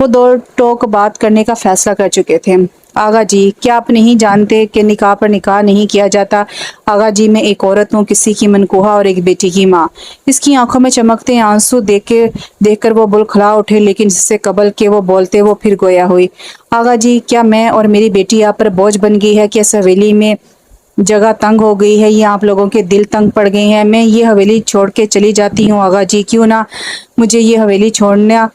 وہ دو ٹوک بات کرنے کا فیصلہ کر چکے تھے۔ آغا جی، کیا آپ نہیں جانتے کہ نکاح پر نکاح نہیں کیا جاتا؟ آغا جی، میں ایک عورت ہوں، کسی کی منکوحہ اور ایک بیٹی کی ماں۔ اس کی آنکھوں میں چمکتے آنسو دیکھ کر وہ بلکھلا اٹھے، لیکن اس سے قبل کہ وہ بولتے وہ پھر گویا ہوئی۔ آغا جی، کیا میں اور میری بیٹی آپ پر بوجھ بن گئی ہے کہ اس حویلی میں جگہ تنگ ہو گئی ہے یا آپ لوگوں کے دل تنگ پڑ گئے ہیں؟ میں یہ حویلی چھوڑ کے چلی جاتی ہوں آغا جی، کیوں نہ مجھے یہ حویلی چھوڑنا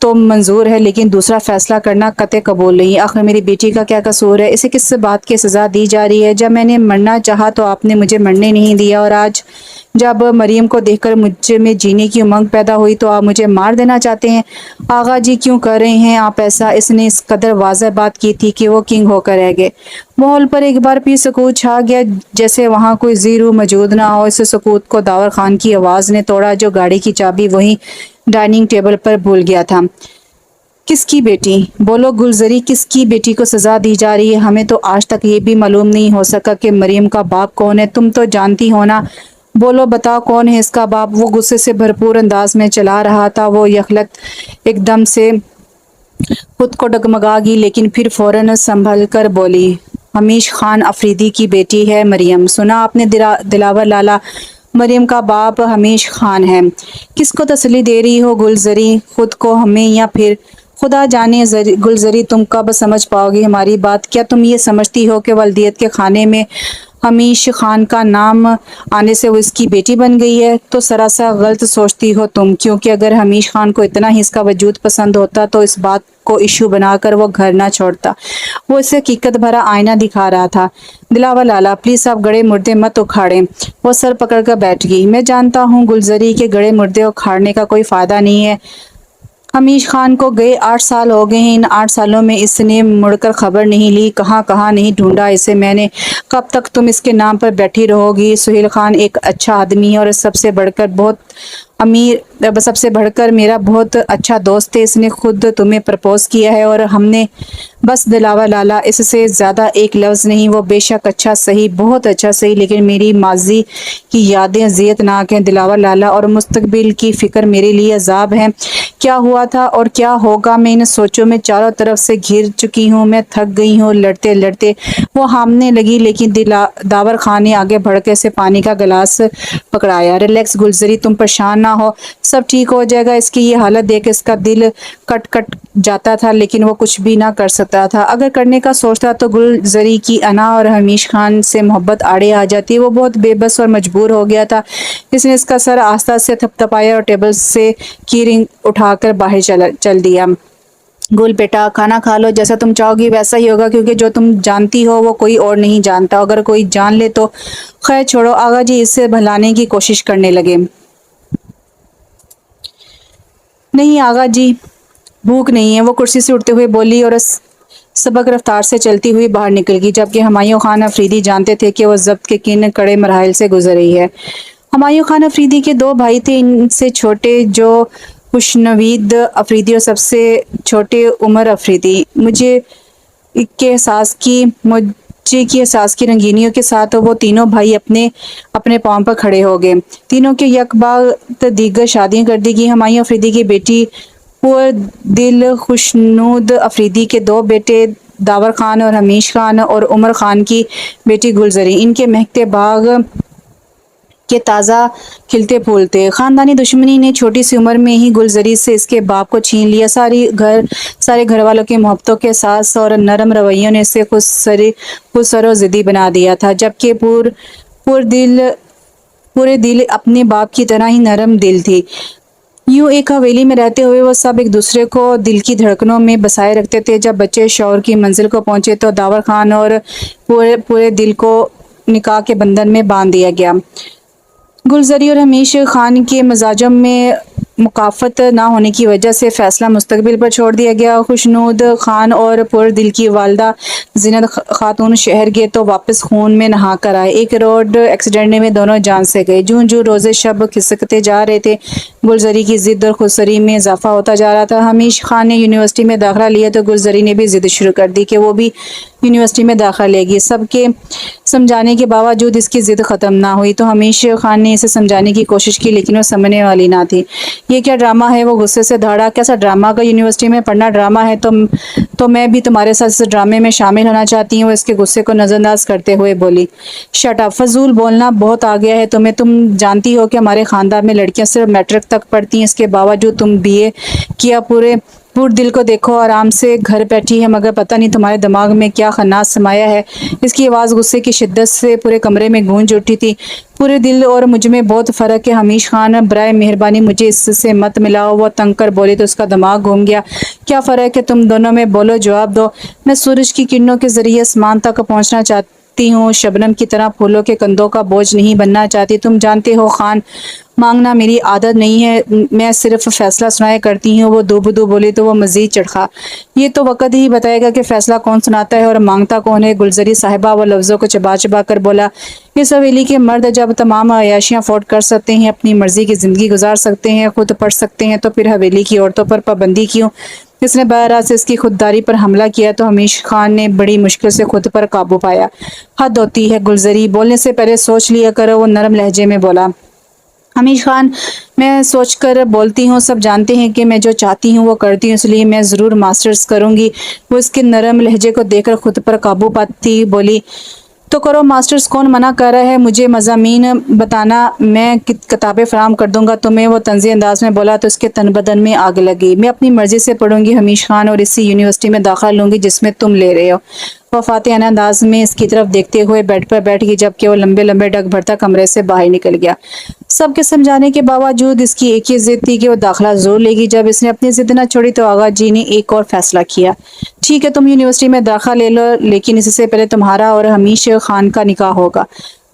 تو منظور ہے، لیکن دوسرا فیصلہ کرنا قطع قبول نہیں۔ آخر میری بیٹی کا کیا قصور ہے؟ اسے کس بات کی سزا دی جا رہی ہے؟ جب میں نے مرنا چاہا تو آپ نے مجھے مرنے نہیں دیا، اور آج جب مریم کو دیکھ کر مجھ میں جینے کی امنگ پیدا ہوئی تو آپ مجھے مار دینا چاہتے ہیں۔ آغا جی، کیوں کر رہے ہیں آپ ایسا؟ اس نے اس قدر واضح بات کی تھی کہ وہ کنگ ہو کر رہ گئے۔ ماحول پر ایک بار پھر سکوت چھا گیا، جیسے وہاں کوئی زی روح موجود نہ ہو۔ اس سکوت کو داور خان کی آواز نے توڑا، جو گاڑی کی چابی وہیں ڈائننگ ٹیبل پر بھول گیا تھا۔ کس کی بیٹی؟ بولو گلزری، کس کی بیٹی کو سزا دی جا رہی ہے؟ ہمیں تو آج تک یہ بھی معلوم نہیں ہو سکا کہ مریم کا باپ کون ہے۔ تم تو جانتی ہو نا؟ بولو، بتاؤ کون ہے اس کا باپ؟ وہ غصے سے بھرپور انداز میں چلا رہا تھا۔ وہ یکلخت ایک دم سے خود کو ڈگمگا گئی، لیکن پھر فوراً سنبھل کر بولی، حمیش خان افریدی کی بیٹی ہے مریم۔ سنا آپ نے دلاور لالا؟ مریم کا باپ حمیش خان ہے۔ کس کو تسلی دے رہی ہو گلزری؟ خود کو، ہمیں، یا پھر خدا جانے؟ گلزری، تم کب سمجھ پاؤ گی ہماری بات؟ کیا تم یہ سمجھتی ہو کہ والدیت کے خانے میں حمیش خان کا نام آنے سے وہ اس کی بیٹی بن گئی ہے؟ تو سراسر غلط سوچتی ہو تم، کیونکہ اگر حمیش خان کو اتنا ہی اس کا وجود پسند ہوتا تو اس بات کو ایشو بنا کر وہ گھر نہ چھوڑتا۔ وہ اسے حقیقت بھرا آئینہ دکھا رہا تھا۔ دلاور لالا، پلیز آپ گڑے مردے مت اکھاڑیں۔ وہ سر پکڑ کر بیٹھ گئی۔ میں جانتا ہوں گلزری کہ گڑے مردے اکھاڑنے کا کوئی فائدہ نہیں ہے۔ حمیش خان کو گئے 8 سال ہو گئے ہیں۔ ان 8 سالوں میں اس نے مڑ کر خبر نہیں لی، کہاں کہاں نہیں ڈھونڈا اسے میں نے۔ کب تک تم اس کے نام پر بیٹھی رہو گی؟ سہیل خان ایک اچھا آدمی ہے اور سب سے بڑھ کر میرا بہت اچھا دوست ہے۔ اس نے خود تمہیں پرپوز کیا ہے اور ہم نے بس دلاور لالا، اس سے زیادہ ایک لفظ نہیں۔ وہ بے شک اچھا صحیح، بہت اچھا صحیح، لیکن میری ماضی کی یادیں اذیت ناک ہیں دلاور لالا، اور مستقبل کی فکر میرے لیے عذاب ہے۔ کیا ہوا تھا اور کیا ہوگا، میں ان سوچوں میں چاروں طرف سے گھر چکی ہوں۔ میں تھک گئی ہوں لڑتے لڑتے۔ وہ ہامنے لگی، لیکن داور خان نے آگے بڑھ کے اسے پانی کا گلاس پکڑایا۔ ریلیکس گلزری، تم پریشان نہ ہو، سب ٹھیک ہو جائے گا۔ اس کی یہ حالت دیکھ اس کا دل کٹ جاتا تھا، لیکن وہ کچھ بھی نہ کر سکتا تھا۔ اگر کرنے کا سوچتا تو گلزری کی انا اور حمیش خان سے محبت آڑے آ جاتی۔ وہ بہت بے بس اور مجبور ہو گیا تھا۔ اس نے اس کا سر آہستہ سے تھپتھپایا اور ٹیبل سے کی رنگ اٹھا کر باہر چل دیا۔ گل بیٹا، کھانا کھا لو، جیسا تم چاہو گی ویسا ہی ہوگا، کیونکہ جو تم جانتی ہو وہ کوئی اور نہیں جانتا۔ اگر کوئی جان لے تو خیر چھوڑو۔ آغا جی اس سے بہلانے کی کوشش کرنے لگے۔ نہیں آغا جی، بھوک نہیں ہے، وہ کرسی سے اٹھتے ہوئے بولی اور سبک رفتار سے چلتی ہوئی باہر نکل گئی، جبکہ ہمایوں خان افریدی جانتے تھے کہ وہ ضبط کے کن کڑے مراحل سے گزر رہی ہے۔ ہمایوں خان افریدی کے 2 بھائی تھے، ان سے چھوٹے جو خوشنوید افریدی اور سب سے چھوٹے عمر افریدی۔ مجھے کے احساس کی رنگینیوں کے ساتھ وہ تینوں بھائی اپنے پاؤں پر کھڑے ہو گئے۔ تینوں کے یک بعد دیگر شادیاں کر دی گئی۔ ہمایوں افریدی کی بیٹی پر دل خوشنود افریدی کے 2 بیٹے داور خان اور حمیش خان، اور عمر خان کی بیٹی گلزری۔ ان کے مہکتے باغ کے تازہ کھلتے پھول تھے۔ خاندانی دشمنی نے چھوٹی سی عمر میں ہی گلزری سے اس کے باپ کو چھین لیا۔ سارے گھر والوں کی محبتوں کے ساس اور نرم رویوں نے اسے خود سر و ضدی بنا دیا تھا، جبکہ پورے دل اپنے باپ کی طرح ہی نرم دل تھی۔ یوں ایک حویلی میں رہتے ہوئے وہ سب ایک دوسرے کو دل کی دھڑکنوں میں بسائے رکھتے تھے۔ جب بچے شعور کی منزل کو پہنچے تو داور خان اور پورے دل کو نکاح کے بندھن میں باندھ دیا گیا۔ گلزری اور حمیش خان کے مزاجوں میں مکافات نہ ہونے کی وجہ سے فیصلہ مستقبل پر چھوڑ دیا گیا۔ خوشنود خان اور پر دل کی والدہ زینت خاتون شہر گئے تو واپس خون میں نہا کر آئے۔ ایک روڈ ایکسیڈنٹ میں دونوں جان سے گئے۔ جوں روزے شب کھسکتے جا رہے تھے، گلزری کی ضد اور خودسری میں اضافہ ہوتا جا رہا تھا۔ حمیش خان نے یونیورسٹی میں داخلہ لیا تو گلزری نے بھی ضد شروع کر دی کہ وہ بھی یونیورسٹی میں داخلہ لے گی۔ سب کے سمجھانے کے باوجود اس کی ضد ختم نہ ہوئی تو حمیش خان نے اسے سمجھانے کی کوشش کی، لیکن وہ سمجھنے والی نہ تھی۔ یہ کیا ڈرامہ ہے؟ وہ غصے سے دھاڑا۔ کیسا ڈرامہ؟ اگر یونیورسٹی میں پڑھنا ڈرامہ ہے تو میں بھی تمہارے ساتھ اس ڈرامے میں شامل ہونا چاہتی ہوں۔ وہ اس کے غصے کو نظر انداز کرتے ہوئے بولی۔ شٹ اپ، فضول بولنا بہت آ گیا ہے تمہیں۔ تم جانتی ہو کہ ہمارے خاندان میں لڑکیاں صرف میٹرک تک پڑھتی ہیں، اس کے باوجود تم بی اے کیا۔ پورے دل کو دیکھو، آرام سے گھر بیٹھی ہے، مگر پتہ نہیں تمہارے دماغ میں کیا خناس سمایا ہے۔ اس کی آواز غصے کی شدت سے پورے کمرے میں گونج اٹھی تھی۔ پورے دل اور مجھ میں بہت فرق ہے حمیش خان، برائے مہربانی مجھے اس سے مت ملاؤ۔ وہ تنگ کر بولی تو اس کا دماغ گھوم گیا۔ کیا فرق ہے تم دونوں میں؟ بولو، جواب دو۔ میں سورج کی کرنوں کے ذریعے آسمان تک پہنچنا چاہتی ہوں، شبنم کی طرح پھولوں کے کندھوں کا بوجھ نہیں بننا چاہتی۔ تم جانتے ہو خان مانگنا میری عادت نہیں ہے، میں صرف فیصلہ سنایا کرتی ہوں۔ وہ دو بدو بولی تو وہ مزید چڑھا۔ یہ تو وقت ہی بتائے گا کہ فیصلہ کون سناتا ہے اور مانگتا کون ہے۔ گلزری صاحبہ، وہ لفظوں کو چبا چبا کر بولا، اس حویلی کے مرد جب تمام عیاشیاں افورڈ کر سکتے ہیں، اپنی مرضی کی زندگی گزار سکتے ہیں، خود پڑھ سکتے ہیں، تو پھر حویلی کی عورتوں پر پابندی کیوں؟ اس نے بہرحال سے اس کی خودداری پر حملہ کیا تو حمیش خان نے بڑی مشکل سے خود پر قابو پایا۔ حد ہوتی ہے گلزری، بولنے سے پہلے سوچ لیا کرو۔ وہ نرم لہجے میں بولا۔ حمیش خان، میں سوچ کر بولتی ہوں، سب جانتے ہیں کہ میں جو چاہتی ہوں وہ کرتی ہوں، اس لیے میں ضرور ماسٹرز کروں گی۔ وہ اس کے نرم لہجے کو دیکھ کر خود پر قابو پاتی بولی، تو کرو ماسٹرز، کون منع کر رہا ہے؟ مجھے مضامین بتانا، میں کتابیں فراہم کر دوں گا تمہیں۔ وہ طنزی انداز میں بولا تو اس کے تن بدن میں آگ لگی۔ میں اپنی مرضی سے پڑھوں گی حمیش خان، اور اسی یونیورسٹی میں داخلہ لوں گی جس میں تم لے رہے ہو۔ وہ فاتحانہ انداز میں اس کی طرف دیکھتے ہوئے بیڈ پر بیٹھ گئی، جبکہ وہ لمبے لمبے ڈگ بھرتا کمرے سے باہر نکل گیا۔ سب کے سمجھانے کے باوجود اس کی ایک ہی ضد تھی کہ وہ داخلہ ضرور لے گی۔ جب اس نے اپنی ضد نہ چھوڑی تو آغا جی نے ایک اور فیصلہ کیا۔ ٹھیک ہے، تم یونیورسٹی میں داخلہ لے لو، لیکن اس سے پہلے تمہارا اور حمیش خان کا نکاح ہوگا۔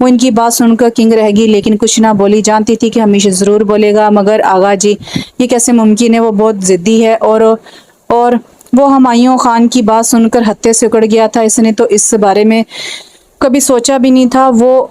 وہ ان کی بات سن کر کنگ رہ گئی، لیکن کچھ نہ بولی۔ جانتی تھی کہ حمیش ضرور بولے گا، مگر آغا جی، یہ کیسے ممکن ہے؟ وہ بہت ضدی ہے۔ اور وہ ہمایوں خان کی بات سن کر ہتے سے اکڑ گیا تھا۔ اس نے تو اس بارے میں کبھی سوچا بھی نہیں تھا۔ وہ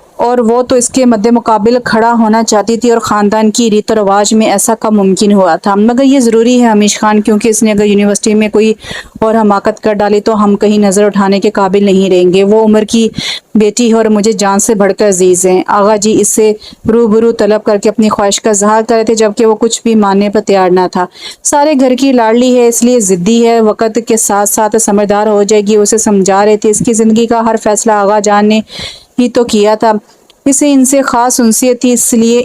تو اس کے مد مقابل کھڑا ہونا چاہتی تھی، اور خاندان کی ریت و رواج میں ایسا کب ممکن ہوا تھا؟ مگر یہ ضروری ہے حمیش خان، کیونکہ اس نے اگر یونیورسٹی میں کوئی اور حماقت کر ڈالی تو ہم کہیں نظر اٹھانے کے قابل نہیں رہیں گے۔ وہ عمر کی بیٹی ہے اور مجھے جان سے بڑھ کر عزیز ہیں۔ آغا جی اس سے روبرو طلب کر کے اپنی خواہش کا اظہار کر رہے تھے، جبکہ وہ کچھ بھی ماننے پر تیار نہ تھا۔ سارے گھر کی لاڈلی ہے، اس لیے ضدی ہے، وقت کے ساتھ ساتھ سمجھدار ہو جائے گی۔ اسے سمجھا رہے تھے، اس کی زندگی کا ہر فیصلہ آغا جان نے ہی تو کیا تھا۔ اسے ان سے خاص انسیت تھی، اس لیے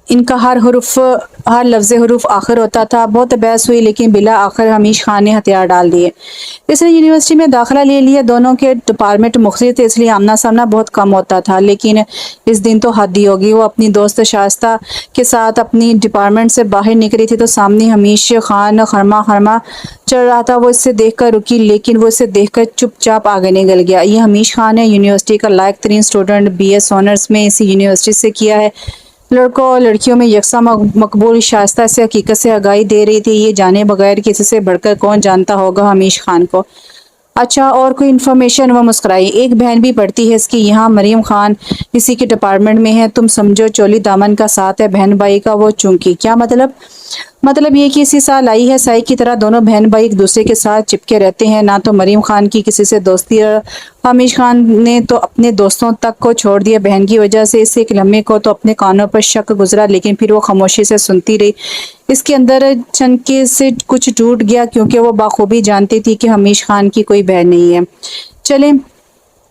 ان کا ہر لفظ حروف آخر ہوتا تھا۔ بہت بحث ہوئی، لیکن بلا آخر حمیش خان نے ہتھیار ڈال دیے۔ اس نے یونیورسٹی میں داخلہ لے لیا۔ دونوں کے ڈپارٹمنٹ مختلف تھے، اس لیے آمنا سامنا بہت کم ہوتا تھا، لیکن اس دن تو حد ہی ہوگی۔ وہ اپنی دوست شائستہ کے ساتھ اپنی ڈپارٹمنٹ سے باہر نکلی تھی تو سامنے حمیش خان خرما خرما چل رہا تھا۔ وہ اس سے دیکھ کر رکی، لیکن وہ اسے دیکھ کر چپ چاپ آگے نکل گیا۔ یہ حمیش خان ہے، یونیورسٹی کا لائق ترین اسٹوڈنٹ، بی ایس آنرز میں اسی یونیورسٹی سے کیا ہے، لڑکوں اور لڑکیوں میں یکساں مقبول۔ شائستہ سے حقیقت سے آگاہی دے رہی تھی، یہ جانے بغیر کسی سے بڑھ کر کون جانتا ہوگا حمیش خان کو؟ اچھا، اور کوئی انفارمیشن؟ وہ مسکرائی۔ ایک بہن بھی پڑھتی ہے اس کی یہاں، مریم خان اسی کے ڈپارٹمنٹ میں ہے۔ تم سمجھو چولی دامن کا ساتھ ہے بہن بھائی کا۔ وہ چونکی، کیا مطلب؟ مطلب یہ کہ اسی سال آئی ہے، سائی کی طرح دونوں بہن بھائی ایک دوسرے کے ساتھ چپکے رہتے ہیں۔ نہ تو مریم خان کی کسی سے دوستی ہے، حمیش خان نے تو اپنے دوستوں تک کو چھوڑ دیا بہن کی وجہ سے۔ اس ایک لمحے کو تو اپنے کانوں پر شک گزرا، لیکن پھر وہ خاموشی سے سنتی رہی۔ اس کے اندر چھنکے سے کچھ ٹوٹ گیا، کیونکہ وہ بخوبی جانتی تھی کہ حمیش خان کی کوئی بہن نہیں ہے۔ چلیں،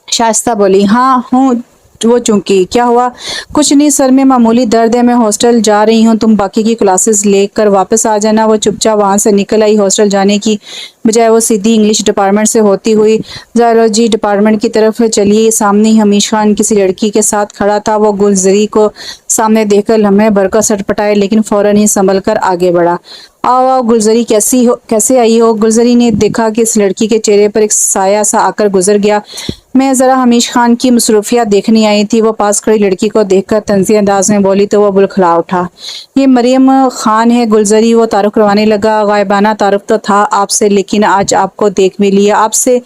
شائستہ بولی۔ ہاں ہوں۔ وہ چونکی، کیا ہوا؟ کچھ نہیں، سر میں معمولی درد ہے، میں ہاسٹل جا رہی ہوں، تم باقی کی کلاسز لے کر واپس آ جانا۔ وہ چپ چاپ وہاں سے نکل آئی۔ ہاسٹل جانے کی بجائے وہ سیدھی انگلش ڈپارٹمنٹ سے ہوتی ہوئی زائلوجی ڈپارٹمنٹ کی طرف چلی۔ سامنے ہی حمیش خان کسی لڑکی کے ساتھ کھڑا تھا۔ وہ گلزری کو سامنے دیکھ کر لمحے بھر کا سٹ پٹائے، لیکن فوراً ہی سنبھل کر آگے بڑھا۔ آؤ گلزری، کیسے آئی ہو؟ گلزری نے دیکھا کہ اس لڑکی کے چہرے پر ایک سایہ سا آ کر گزر گیا۔ میں ذرا حمیش خان کی مصروفیات دیکھنے آئی تھی۔ وہ پاس کھڑی لڑکی کو دیکھ کر طنزی انداز میں بولی تو وہ بلکھلا اٹھا۔ یہ مریم خان ہے گلزری، وہ تعارف کروانے لگا۔ غائبانہ تعارف تو تھا آپ سے، لیکن آج آپ کو دیکھ بھی لیا، آپ سے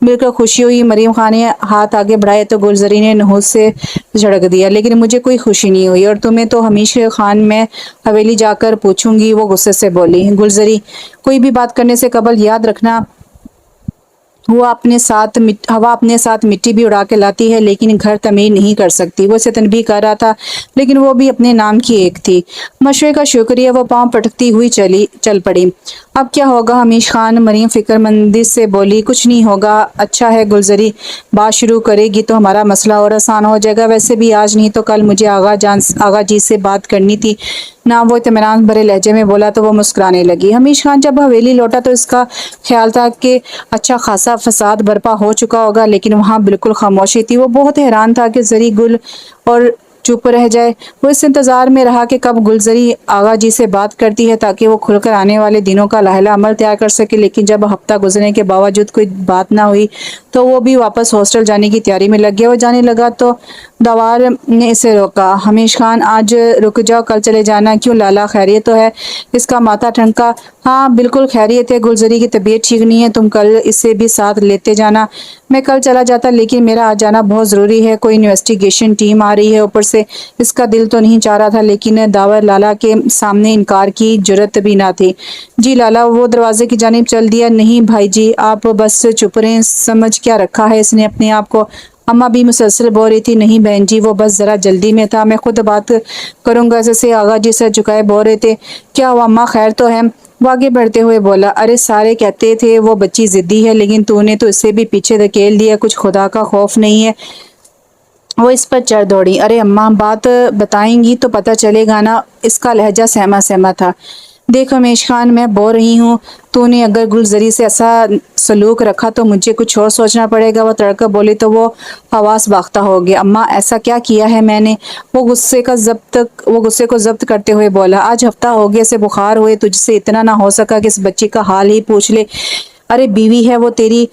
مل کر خوشی ہوئی۔ مریم خان نے ہاتھ آگے بڑھائے تو گلزری نے نحوست سے جھڑک دیا، لیکن مجھے کوئی خوشی نہیں ہوئی، اور تمہیں تو حمیش خان میں حویلی جا کر پوچھوں گی، وہ غصے سے بولی۔ گلزری، کوئی بھی بات کرنے سے قبل یاد رکھنا ہوا اپنے ساتھ مٹی بھی اڑا کے لاتی ہے لیکن گھر تعمیر نہیں کر سکتی۔ وہ اسے تنبیہ کر رہا تھا لیکن وہ بھی اپنے نام کی ایک تھی۔ مشورے کا شکریہ، وہ پاؤں پٹکتی ہوئی چل پڑی۔ اب کیا ہوگا حمیش خان؟ مریم فکر مندی سے بولی۔ کچھ نہیں ہوگا۔ اچھا ہے گلزری بات شروع کرے گی تو ہمارا مسئلہ اور آسان ہو جائے گا۔ ویسے بھی آج نہیں تو کل مجھے آغا جی سے بات کرنی تھی نا۔ وہ اطمینان بھرے لہجے میں بولا تو وہ مسکرانے لگی۔ حمیش خان جب حویلی لوٹا تو اس کا خیال تھا کہ اچھا خاصا فساد برپا ہو چکا ہوگا، لیکن وہاں بالکل خاموشی تھی۔ وہ بہت حیران تھا کہ زری گل اور چپ رہ جائے۔ وہ اس انتظار میں رہا کہ کب گلزری آغا جی سے بات کرتی ہے تاکہ وہ کھل کر آنے والے دنوں کا لاحلہ عمل تیار کر سکے، لیکن جب ہفتہ گزرنے کے باوجود کوئی بات نہ ہوئی تو وہ بھی واپس ہاسٹل جانے کی تیاری میں لگ گیا۔ وہ جانے لگا تو دوار نے اسے روکا۔ حمیش خان آج رک جاؤ، کل چلے جانا۔ کیوں لالا، خیریت تو ہے؟ اس کا ماتھا ٹھنکا۔ ہاں بالکل خیریت ہے، گلزری کی طبیعت ٹھیک نہیں ہے، تم کل اسے بھی ساتھ لیتے جانا۔ میں کل چلا جاتا لیکن میرا آج جانا بہت ضروری ہے، کوئی انویسٹیگیشن ٹیم آ رہی ہے، اوپر سے اس کا دل تو نہیں چاہ رہا تھا لیکن داور لالا کے سامنے انکار کی جرت بھی نہ تھی۔ جی لالا، وہ دروازے کی جانب چل دیا۔ نہیں بھائی جی، آپ بس چپ رہیں، سمجھ کیا رکھا ہے اس نے اپنے آپ کو؟ اماں بھی مسلسل بول رہی تھی۔ نہیں بہن جی، وہ بس ذرا جلدی میں تھا، میں خود بات کروں گا۔ جیسے آغا جی سر جھکائے بول رہے تھے۔ کیا ہوا اماں، خیر تو ہے؟ وہ آگے بڑھتے ہوئے بولا۔ ارے سارے کہتے تھے وہ بچی ضدی ہے، لیکن تو نے تو اسے بھی پیچھے دھکیل دیا، کچھ خدا کا خوف نہیں ہے؟ وہ اس پر چڑھ دوڑی۔ ارے اماں، بات بتائیں گی تو پتہ چلے گا نا۔ اس کا لہجہ سہما سہما تھا۔ دیکھ حمیش خان، میں بول رہی ہوں، تو نے اگر گلزری سے ایسا سلوک رکھا تو مجھے کچھ اور سوچنا پڑے گا۔ وہ تڑک بولی تو وہ حواس باختہ ہو گیا۔ اماں، ایسا کیا کیا ہے میں نے؟ وہ غصے کو ضبط کرتے ہوئے بولا۔ آج ہفتہ ہو گیا اسے بخار ہوئے، تجھ سے اتنا نہ ہو سکا کہ اس بچی کا حال ہی پوچھ لے؟ ارے بیوی ہے وہ تیری،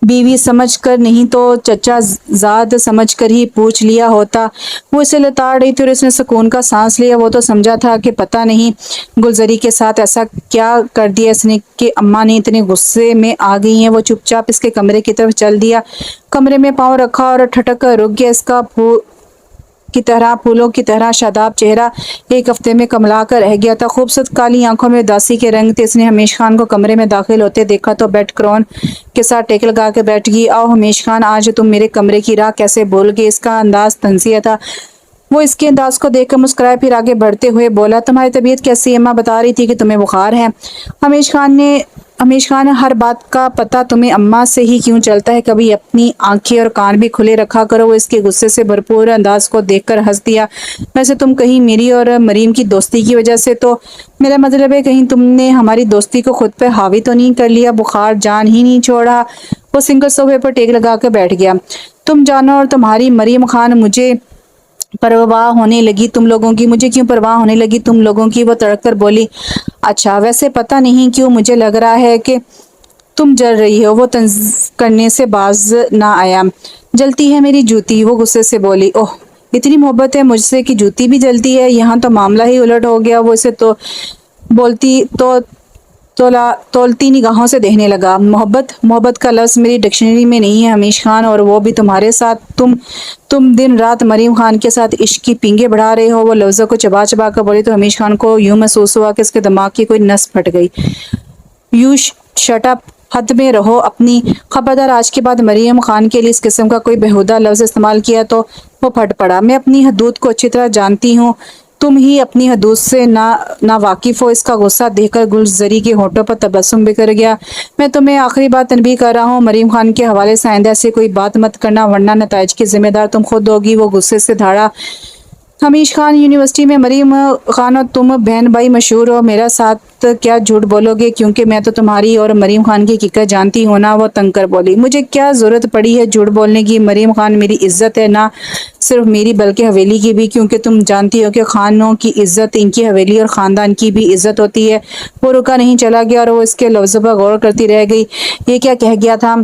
بیوی سمجھ کر نہیں تو چچا زاد سمجھ کر ہی پوچھ لیا ہوتا۔ وہ اسے لتاڑ رہی تھی اور اس نے سکون کا سانس لیا۔ وہ تو سمجھا تھا کہ پتہ نہیں گلزری کے ساتھ ایسا کیا کر دیا اس نے کہ اماں نے اتنے غصے میں آ گئی ہیں۔ وہ چپ چاپ اس کے کمرے کی طرف چل دیا، کمرے میں پاؤں رکھا اور ٹھٹک کر رک گیا۔ اس کا پھولوں کی طرح شاداب چہرہ ایک ہفتے میں کملا کر رہ گیا تھا۔ خوبصورت کالی آنکھوں میں اداسی کے رنگ تھے۔ اس نے حمیش خان کو کمرے میں داخل ہوتے دیکھا تو بیڈ کرون کے ساتھ ٹیک لگا کے بیٹھ گئی۔ آؤ حمیش خان، آج تم میرے کمرے کی راہ کیسے بھول گئے؟ اس کا انداز طنزیہ تھا۔ وہ اس کے انداز کو دیکھ کر مسکرائے، پھر آگے بڑھتے ہوئے بولا، تمہاری طبیعت کیسی ہے؟ اماں بتا رہی تھی کہ تمہیں بخار ہے۔ حمیش خان، ہر بات کا پتہ تمہیں اماں سے ہی کیوں چلتا ہے؟ کبھی اپنی آنکھیں اور کان بھی کھلے رکھا کرو۔ وہ اس کے غصے سے بھرپور انداز کو دیکھ کر ہنس دیا۔ ویسے تم کہیں میری اور مریم کی دوستی کی وجہ سے تو، میرا مطلب ہے کہیں تم نے ہماری دوستی کو خود پہ حاوی تو نہیں کر لیا؟ بخار جان ہی نہیں چھوڑا۔ وہ سنگل صوفے پر ٹیک لگا کر بیٹھ گیا۔ تم جانو اور تمہاری مریم خان، مجھے پرواہ ہونے لگی تم لوگوں کی۔ مجھے کیوں پرواہ ہونے لگی تم لوگوں کی؟ وہ تڑک کر بولی۔ اچھا، ویسے پتہ نہیں کیوں مجھے لگ رہا ہے کہ تم جل رہی ہو۔ وہ طنز کرنے سے باز نہ آیا۔ جلتی ہے میری جوتی؟ وہ غصے سے بولی۔ اوہ، اتنی محبت ہے مجھ سے کہ جوتی بھی جلتی ہے؟ یہاں تو معاملہ ہی الٹ ہو گیا۔ وہ اسے تولتی نگاہوں سے دیکھنے لگا۔ محبت کا لفظ میری ڈکشنری میں نہیں ہے حمیش خان، اور وہ بھی تمہارے ساتھ۔ تم دن رات مریم خان کے ساتھ عشق کی پینگیں بڑھا رہے ہو۔ وہ لفظوں کو چبا چبا کر بولی تو حمیش خان کو یوں محسوس ہوا کہ اس کے دماغ کی کوئی نس پھٹ گئی۔ یو شٹ اپ، حد میں رہو اپنی۔ خبردار، آج کے بعد مریم خان کے لیے اس قسم کا کوئی بےہودہ لفظ استعمال کیا تو۔ وہ پھٹ پڑا۔ میں اپنی حدود کو اچھی طرح جانتی ہوں، تم ہی اپنی حدود سے نا واقف ہو۔ اس کا غصہ دیکھ کر گلزری کے ہونٹوں پر تبسم بکھر گیا۔ میں تمہیں آخری بار تنبیہ کر رہا ہوں، مریم خان کے حوالے سے آئندہ ایسی کوئی بات مت کرنا، ورنہ نتائج کی ذمہ دار تم خود ہوگی۔ وہ غصے سے دھاڑا۔ حمیش خان، یونیورسٹی میں مریم خان اور تم بہن بھائی مشہور ہو، میرا ساتھ کیا جھوٹ بولو گے؟ کیونکہ میں تو تمہاری اور مریم خان کی حقیقت جانتی ہوں نا۔ وہ تنگ کر بولی۔ مجھے کیا ضرورت پڑی ہے جھوٹ بولنے کی؟ مریم خان میری عزت ہے، نہ صرف میری بلکہ حویلی کی بھی، کیونکہ تم جانتی ہو کہ خانوں کی عزت ان کی حویلی اور خاندان کی بھی عزت ہوتی ہے۔ وہ رکا نہیں، چلا گیا اور وہ اس کے لفظوں پر غور کرتی رہ گئی۔ یہ کیا کہہ گیا تھا؟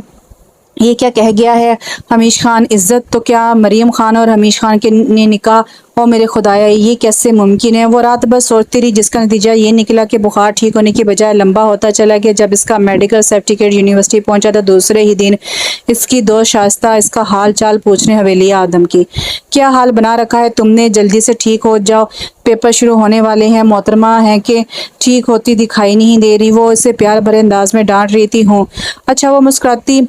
یہ کیا کہہ گیا ہے حمیش خان عزت تو کیا مریم خان اور حمیش خان کے نے نکاح او میرے خدایا یہ کیسے ممکن ہے۔ وہ رات بس سوچتی رہی جس کا نتیجہ یہ نکلا کہ بخار ٹھیک ہونے کی بجائے لمبا ہوتا چلا گیا۔ جب اس کا میڈیکل سرٹیفکیٹ یونیورسٹی پہنچا تو دوسرے ہی دن اس کی دوست شائستہ اس کا حال چال پوچھنے حویلی آدم کی۔ کیا حال بنا رکھا ہے تم نے، جلدی سے ٹھیک ہو جاؤ، پیپر شروع ہونے والے ہیں۔ محترمہ ہے کہ ٹھیک ہوتی دکھائی نہیں دے رہی، وہ اسے پیار بھرے انداز میں ڈانٹ رہی تھی۔ ہوں اچھا وہ مسکرائی۔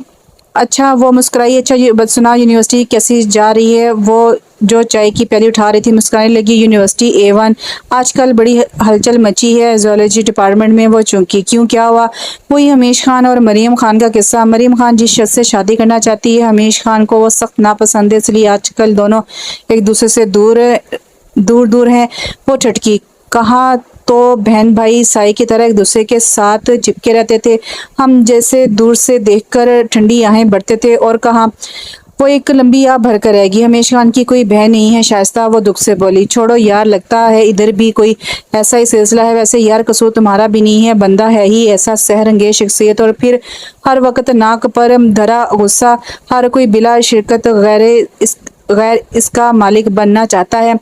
اچھا سنا یونیورسٹی کیسی جا رہی ہے؟ وہ جو چائے کی پیالی اٹھا رہی تھی مسکرانے لگی۔ یونیورسٹی A1، آج کل بڑی ہلچل مچی ہے زوالوجی ڈپارٹمنٹ میں۔ وہ چونکی کیوں، کیا ہوا؟ وہی حمیش خان اور مریم خان کا قصہ۔ مریم خان جس شخص سے شادی کرنا چاہتی ہے حمیش خان کو وہ سخت ناپسند ہے، اس لیے آج کل دونوں ایک دوسرے سے دور ہیں۔ وہ ٹھٹکی۔ کہا تو بہن بھائی سائے کی طرح ایک دوسرے کے ساتھ چپکے رہتے تھے، ہم جیسے دور سے دیکھ کر ٹھنڈی آہیں بڑھتے تھے۔ اور کہا وہ ایک لمبی آہ بھر کر رہے گی۔ حمیش خان کی کوئی بہن نہیں ہے شائستہ، وہ دکھ سے بولی۔ چھوڑو یار، لگتا ہے ادھر بھی کوئی ایسا ہی سلسلہ ہے۔ ویسے یار قصور تمہارا بھی نہیں ہے، بندہ ہے ہی ایسا سحر انگیز شخصیت، اور پھر ہر وقت ناک پر دھرا غصہ۔ ہر کوئی بلا شرکت غیر اس کا مالک بننا چاہتا ہے۔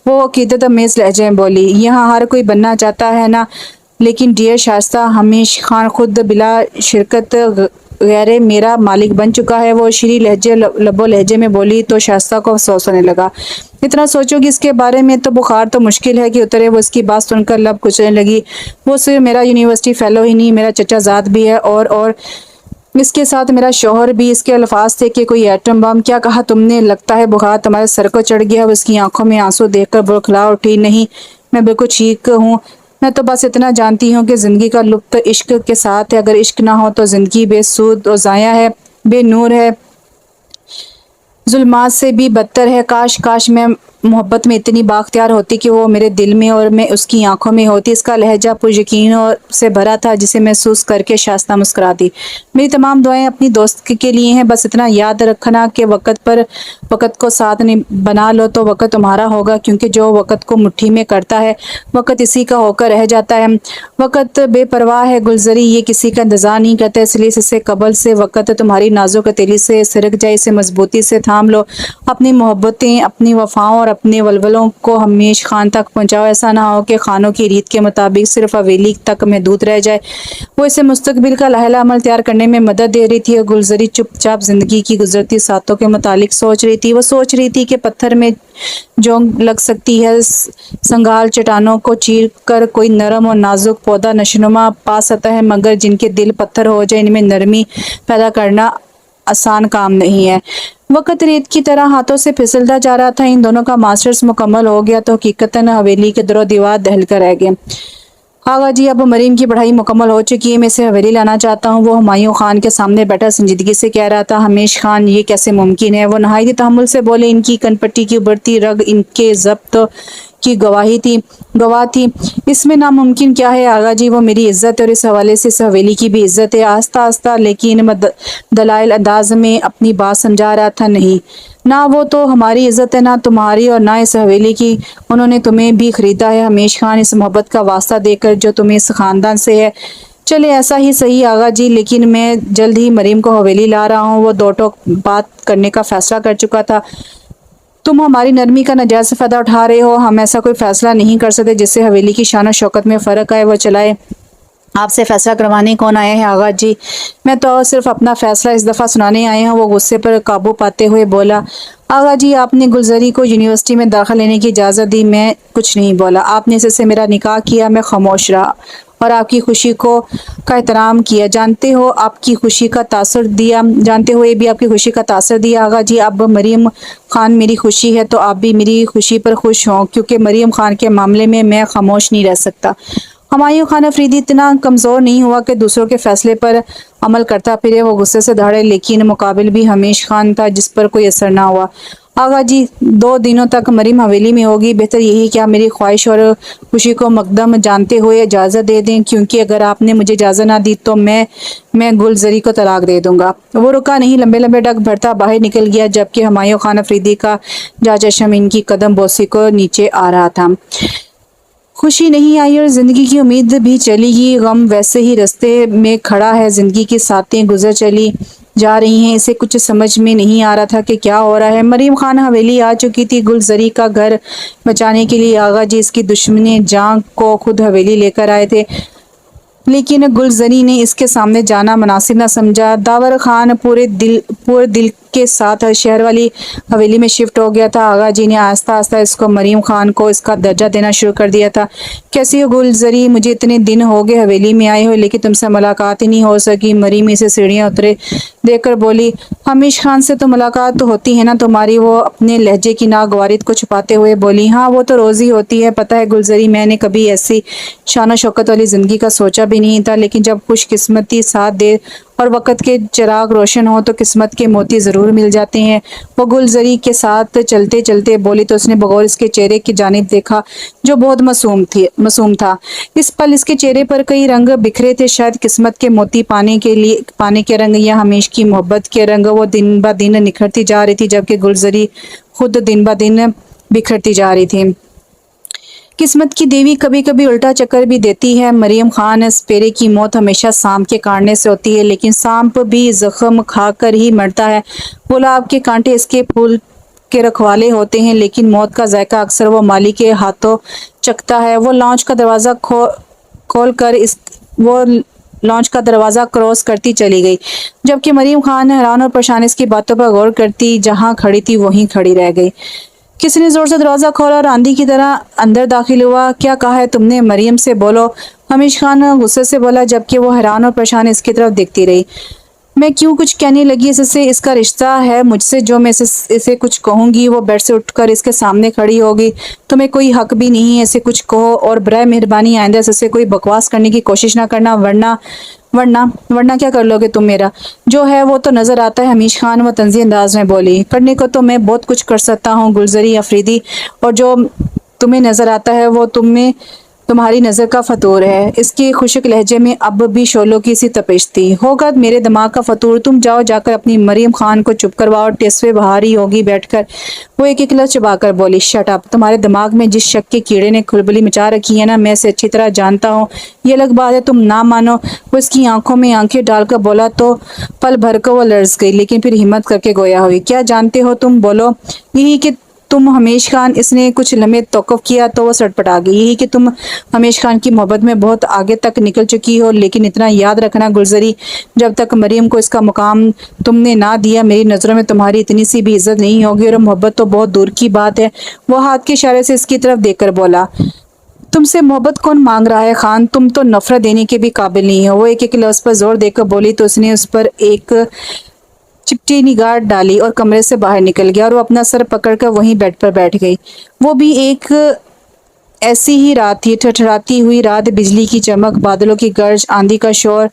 وہ عقیدت امیز لہجے میں بولی۔ یہاں ہر کوئی بننا چاہتا ہے نا، لیکن ڈیئر شائستہ حمیش خان خود بلا شرکت غیر میرا مالک بن چکا ہے، وہ شیریں لب و لہجے میں بولی تو شائستہ کو افسوس ہونے لگا۔ اتنا سوچو گی اس کے بارے میں تو بخار تو مشکل ہے کہ اترے۔ وہ اس کی بات سن کر لب کچلنے لگی۔ وہ صرف میرا یونیورسٹی فیلو ہی نہیں، میرا چچا زاد بھی ہے، اور اس کے ساتھ میرا شوہر بھی۔ اس کے الفاظ تھے کہ کوئی ایٹم بم۔ کیا کہا تم نے؟ لگتا ہے بخار تمہارے سر کو چڑھ گیا۔ اس کی آنکھوں میں آنسو دیکھ کر بڑکھلا اٹھی۔ نہیں، میں بالکل ٹھیک ہوں، میں تو بس اتنا جانتی ہوں کہ زندگی کا لطف عشق کے ساتھ ہے، اگر عشق نہ ہو تو زندگی بے سود و ضائع ہے، بے نور ہے، ظلمات سے بھی بدتر ہے۔ کاش میں محبت میں اتنی بااختیار ہوتی کہ وہ میرے دل میں اور میں اس کی آنکھوں میں ہوتی۔ اس کا لہجہ پر یقین سے بھرا تھا جسے محسوس کر کے شائستہ مسکرا دی۔ میری تمام دعائیں اپنی دوست کے لیے ہیں، بس اتنا یاد رکھنا کہ وقت کو ساتھ بنا لو تو وقت تمہارا ہوگا، کیونکہ جو وقت کو مٹھی میں کرتا ہے وقت اسی کا ہو کر رہ جاتا ہے۔ وقت بے پرواہ ہے گلزری، یہ کسی کا انتظار نہیں کرتا، اس لیے اس سے قبل سے وقت تمہاری نازک ہتھیلی سے سرک جائے اسے مضبوطی سے تھام لو۔ اپنی محبتیں، اپنی وفاؤں اور اپنے ولولوں کو حمیش خان تک پہنچاؤ۔ ایسا نہ ہو کہ خانوں کی ریت کے مطابق صرف حویلی تک محدود رہ جائے۔ وہ اسے مستقبل کا لائحہ عمل تیار کرنے میں مدد دے رہی تھی اور گلزری چپ چاپ زندگی کی گزرتی ساعتوں کے متعلق سوچ رہی تھی۔ وہ سوچ رہی تھی کہ پتھر میں جونگ لگ سکتی ہے، سنگھال چٹانوں کو چیر کر کوئی نرم اور نازک پودا نشونما پا سکتا ہے، مگر جن کے دل پتھر ہو جائے ان میں نرمی پیدا کرنا آسان کام نہیں ہے۔ وقت ریت کی طرح ہاتھوں سے پھسلتا جا رہا تھا۔ ان دونوں کا ماسٹرز مکمل ہو گیا تو حقیقتاً حویلی کے در و دیوار دہل کر رہ گئے۔ آغا جی، اب مریم کی پڑھائی مکمل ہو چکی ہے، میں اسے حویلی لانا چاہتا ہوں، وہ ہمایوں خان کے سامنے بیٹھا سنجیدگی سے کہہ رہا تھا۔ حمیش خان، یہ کیسے ممکن ہے؟ وہ نہایت تحمل سے بولے۔ ان کی کنپٹی کی ابھرتی رگ ان کے ضبط کی گواہ تھی۔ اس میں ناممکن کیا ہے آغا جی؟ وہ میری عزت ہے اور اس حوالے سے اس حویلی کی بھی عزت ہے۔ آہستہ لیکن دلائل انداز میں اپنی بات سمجھا رہا تھا۔ نہیں، نہ وہ تو ہماری عزت ہے، نہ تمہاری اور نہ اس حویلی کی۔ انہوں نے تمہیں بھی خریدا ہے حمیش خان، اس محبت کا واسطہ دے کر جو تمہیں اس خاندان سے ہے۔ چلے ایسا ہی صحیح آغا جی، لیکن میں جلد ہی مریم کو حویلی لا رہا ہوں۔ وہ دو ٹوک بات کرنے کا فیصلہ کر چکا تھا۔ تم ہماری نرمی کا ناجائز فائدہ اٹھا رہے ہو، ہم ایسا کوئی فیصلہ نہیں کر سکتے جس سے حویلی کی شان و شوکت میں فرق آئے۔ وہ چلائے، آپ سے فیصلہ کروانے کون آئے ہیں آغا جی؟ میں تو صرف اپنا فیصلہ اس دفعہ سنانے آئے ہوں۔ وہ غصے پر قابو پاتے ہوئے بولا۔ آغا جی، آپ نے گلزری کو یونیورسٹی میں داخل لینے کی اجازت دی، میں کچھ نہیں بولا۔ آپ نے اس سے میرا نکاح کیا، میں خاموش رہا اور آپ کی خوشی کا احترام کیا، جانتے ہوئے بھی آپ کی خوشی کا تاثر دیا۔ آغا جی، اب مریم خان میری خوشی ہے تو آپ بھی میری خوشی پر خوش ہوں، کیونکہ مریم خان کے معاملے میں خاموش نہیں رہ سکتا۔ ہمایوں خان افریدی اتنا کمزور نہیں ہوا کہ دوسروں کے فیصلے پر عمل کرتا پھرے۔ وہ غصے سے دھاڑے، لیکن مقابل بھی حمیش خان تھا جس پر کوئی اثر نہ ہوا۔ آغا جی، 2 دنوں تک مریم حویلی میں ہوگی، بہتر یہی کہ آپ میری خواہش اور خوشی کو مقدم جانتے ہوئے اجازت دے دیں، کیونکہ اگر آپ نے مجھے اجازت نہ دی تو میں گلزری کو طلاق دے دوں گا۔ وہ رکا نہیں، لمبے ڈگ بھرتا باہر نکل گیا، جبکہ ہمایوں خان افریدی کا جا چشم ان کی قدم بوسی کو نیچے آ رہا تھا۔ خوشی نہیں آئی اور زندگی کی امید بھی چلی گئی، غم ویسے ہی رستے میں کھڑا ہے، زندگی کی ساتیں گزر چلی جا رہی ہیں، اسے کچھ سمجھ میں نہیں آ رہا تھا کہ کیا ہو رہا ہے۔ مریم خان حویلی آ چکی تھی، گلزری کا گھر بچانے کے لیے آغا جی اس کی دشمن جاں کو خود حویلی لے کر آئے تھے، لیکن گلزری نے اس کے سامنے جانا مناسب نہ سمجھا۔ داور خان پورے دل کے ساتھ شہر والی حویلی میں شفٹ ہو گیا تھا۔ آغا جی نے آہستہ آہستہ اس کو مریم خان کو اس کا درجہ دینا شروع کر دیا تھا۔ کیسی ہو گلزری؟ مجھے اتنے دن ہو گئے حویلی میں آئے ہو، لیکن تم سے ملاقات ہی نہیں ہو سکی۔ مریم اسے سیڑھیاں اترے دیکھ کر بولی، حمیش خان سے تو ملاقات تو ہوتی ہے نا تمہاری؟ وہ اپنے لہجے کی ناگوارت کو چھپاتے ہوئے بولی، ہاں وہ تو روز ہی ہوتی ہے۔ پتہ ہے گلزری، میں نے کبھی ایسی شان و شوکت والی زندگی کا سوچا بھی نہیں تھا، لیکن جب خوش قسمتی ساتھ دے اور وقت کے چراغ روشن ہو تو قسمت کے موتی ضرور مل جاتے ہیں۔ وہ گلزری کے ساتھ چلتے چلتے بولی تو اس نے بغور اس کے چہرے کی جانب دیکھا جو بہت معصوم تھا۔ اس پل اس کے چہرے پر کئی رنگ بکھرے تھے، شاید قسمت کے موتی پانے کے رنگ یا ہمیش کی محبت کے رنگ۔ وہ دن بہ دن نکھرتی جا رہی تھی، جبکہ گلزری خود دن بہ دن بکھرتی جا رہی تھی۔ قسمت کی دیوی کبھی کبھی الٹا چکر بھی دیتی ہے مریم خان، سپیرے کی موت ہمیشہ سانپ کے کاٹنے سے ہوتی ہے، لیکن سانپ بھی زخم کھا کر ہی مرتا ہے۔ گلاب کے کانٹے اس کے پھول کے رکھوالے ہوتے ہیں، لیکن موت کا ذائقہ اکثر وہ مالی کے ہاتھوں چکھتا ہے۔ وہ لانچ کا دروازہ کراس کرتی چلی گئی، جبکہ مریم خان حیران اور پریشان اس کی باتوں پر غور کرتی جہاں کھڑی تھی وہیں کھڑی رہ گئی۔ کسی نے زور سے دروازہ کھولا اور آندھی کی طرح اندر داخل ہوا۔ کیا کہا ہے تم نے؟ مریم سے بولو، حمیش خان غصے سے بولا، جبکہ وہ حیران اور پریشان اس کی طرف دیکھتی رہی۔ میں کیوں کچھ کہنے لگی اس سے؟ اس کا رشتہ ہے مجھ سے، جو میں اسے کچھ کہوں گی وہ بیڈ سے اٹھ کر اس کے سامنے کھڑی ہوگی۔ تمہیں کوئی حق بھی نہیں ہے اسے کچھ کہو، اور برائے مہربانی آئندہ اس سے کوئی بکواس کرنے کی کوشش نہ کرنا، ورنہ کیا کر لو گے تم میرا؟ جو ہے وہ تو نظر آتا ہے حمیش خان، وہ طنزی انداز میں بولی۔ کرنے کو تو میں بہت کچھ کر سکتا ہوں گلزری افریدی، اور جو تمہیں نظر آتا ہے وہ تمہاری نظر کا فطور ہے۔ اس کے خشک لہجے میں اب بھی شعلوں کی سی تپش تھی۔ ہوگا میرے دماغ کا فطور، تم جا کر اپنی مریم خان کو چپ کرواؤ، ٹیسوے بہاری ہوگی بیٹھ کر۔ وہ ایک لفظ چبا کر بولی، شٹ اپ! تمہارے دماغ میں جس شک کے کیڑے نے کھلبلی مچا رکھی ہے نا، میں اسے اچھی طرح جانتا ہوں۔ یہ الگ بات ہے تم نہ مانو۔ وہ اس کی آنکھوں میں آنکھیں ڈال کر بولا تو پل بھر کو وہ لرز گئی، لیکن پھر ہمت کر کے گویا ہوئی۔ کیا جانتے ہو تم؟ بولو۔ یہی کہ تم حمیش خان، اس نے کچھ لمحے توقف کیا تو وہ سٹپٹا گئی۔ یہی کہ تم حمیش خان کی محبت میں بہت آگے تک نکل چکی ہو، لیکن اتنا یاد رکھنا گلزری، جب تک مریم کو اس کا مقام تم نے نہ دیا، میری نظروں میں تمہاری اتنی سی بھی عزت نہیں ہوگی، اور محبت تو بہت دور کی بات ہے۔ وہ ہاتھ کے اشارے سے اس کی طرف دیکھ کر بولا، تم سے محبت کون مانگ رہا ہے خان؟ تم تو نفرت دینے کے بھی قابل نہیں ہو۔ وہ ایک لفظ پر زور دے کر بولی تو اس نے اس پر ایک چپٹی نگاہ ڈالی اور کمرے سے باہر نکل گیا، اور وہ اپنا سر پکڑ کر وہیں بیڈ پر بیٹھ گئی۔ وہ بھی ایک ایسی ہی رات تھی، ٹھٹھراتی ہوئی رات، بجلی کی چمک، بادلوں کی گرج، آندھی کا شور،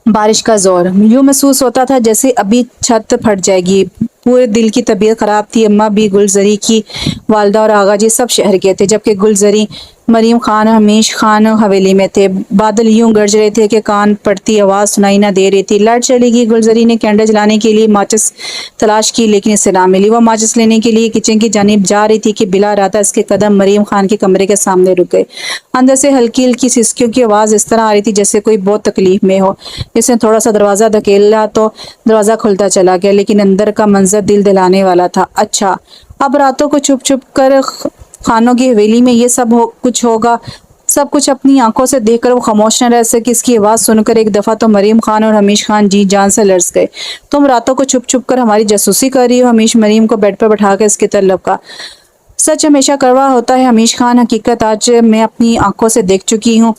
بارش کا زور۔ یوں محسوس ہوتا تھا جیسے ابھی چھت پھٹ جائے گی۔ پورے دل کی طبیعت خراب تھی۔ اماں بھی، گلزری کی والدہ اور آغا جی سب شہر گئے تھے، جبکہ گلزری، مریم خان، حمیش خان حویلی میں تھے۔ بادل یوں گرج رہے تھے کہ کان پڑتی آواز سنائی نہ دے رہی تھی۔ لائٹ چلی گئی۔ گلزری نے کینڈل جلانے کے لیے ماچس تلاش کی، لیکن اسے نہ ملی۔ وہ ماچس لینے کے لیے کچن کی جانب جا رہی تھی کہ بلا ارادہ اس کے قدم مریم خان کے کمرے کے سامنے رک گئے۔ اندر سے ہلکی ہلکی سسکیوں کی آواز اس طرح آ رہی تھی جیسے کوئی بہت تکلیف میں ہو۔ اس نے تھوڑا سا دروازہ دھکیلا تو دروازہ کھلتا چلا گیا، لیکن اندر کا منظر دل دلانے والا تھا۔ اچھا، اب راتوں کو چھپ چھپ کر خانوں کی حویلی میں یہ سب کچھ ہوگا۔ سب کچھ اپنی آنکھوں سے دیکھ کر وہ خاموش نہ رہ سکی۔ اس کی آواز سن کر ایک دفعہ تو مریم خان اور حمیش خان جی جان سے لرز گئے۔ تم راتوں کو چھپ چھپ کر ہماری جاسوسی کر رہی ہو؟ حمیش مریم کو بیڈ پر بٹھا کر اس کی طرف لپکا۔ سچ ہمیشہ کڑوا ہوتا ہے حمیش خان، حقیقت آج میں اپنی آنکھوں سے دیکھ چکی ہوں۔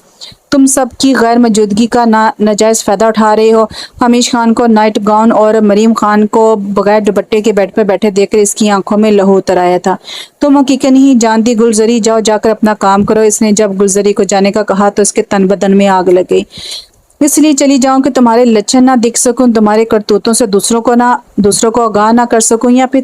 تم سب کی غیر موجودگی کا ناجائز فائدہ اٹھا رہے ہو۔ حمیش خان کو نائٹ گاؤن اور مریم خان کو بغیر دوپٹے کے بیڈ پر بیٹھے دیکھ کر اس کی آنکھوں میں لہو اتر آیا تھا۔ تم حقیقت نہیں جانتی گلزری، جا کر اپنا کام کرو۔ اس نے جب گلزری کو جانے کا کہا تو اس کے تن بدن میں آگ لگ گئی۔ اس لیے چلی جاؤں کہ تمہارے لچھن نہ دکھ سکوں، تمہارے کرتوتوں سے دوسروں کو آگاہ نہ کر سکوں، یا پھر